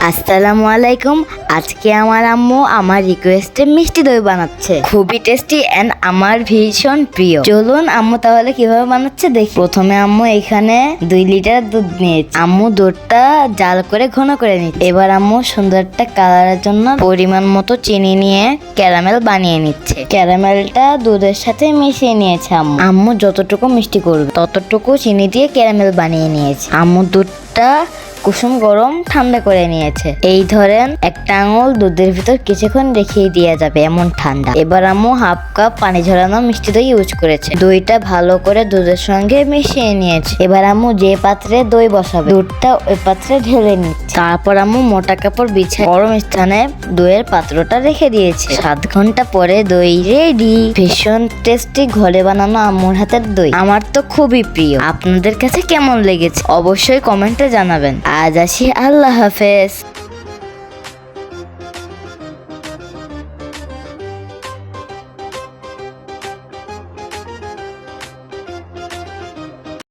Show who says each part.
Speaker 1: আসসালামু আলাইকুম। আজকে আমার আম্মু আমার রিকোয়েস্টে মিষ্টি দই বানাচ্ছে, খুবই টেস্টি এন্ড আমার ভীষণ প্রিয়। চলুন আম্মু তাহলে কিভাবে বানাচ্ছে দেখি। প্রথমে আম্মু এখানে 2 লিটার দুধ নিয়েছে। আম্মু দুধটা জাল করে ঘন করে নিচ্ছে। এবার আম্মু সুন্দর একটা কালারের জন্য পরিমাণ মতো চিনি নিয়ে ক্যারামেল বানিয়ে নিচ্ছে। ক্যারামেলটা দুধের সাথে মিশিয়ে নিয়েছে আম্মু। আম্মু যতটুকু মিষ্টি করবে ততটুকু চিনি দিয়ে ক্যারামেল বানিয়ে নিয়েছে। আম্মু দুধটা কুসুম গরম ঠান্ডা করে নিয়েছে। এই ধরেন একটা আঙুল দুধের ভিতর কিছুক্ষণ রেখেই দেওয়া যাবে, এমন ঠান্ডা। এবার আম্মু হাফ কাপ পানি ঝরানো মিষ্টি দই ইউজ করেছে। দইটা ভালো করে দুধের সঙ্গে মিশিয়ে নিয়েছে। এবার আম্মু যে পাত্রে দই বসাবে দুধটা ওই পাত্রে ঢেলে নিচ্ছে। তারপর আম্মু মোটা কাপড় বিছায় গরম স্থানে দইয়ের পাত্রটা রেখে দিয়েছে। 7 ঘন্টা পরে দই রেডি। ভীষণ টেস্টি ঘরে বানানো আম্মুর হাতের দই আমার তো খুবই প্রিয়। আপনাদের কাছে কেমন লেগেছে অবশ্যই কমেন্টে জানাবেন। আজ আসি, আল্লাহ হাফেজ।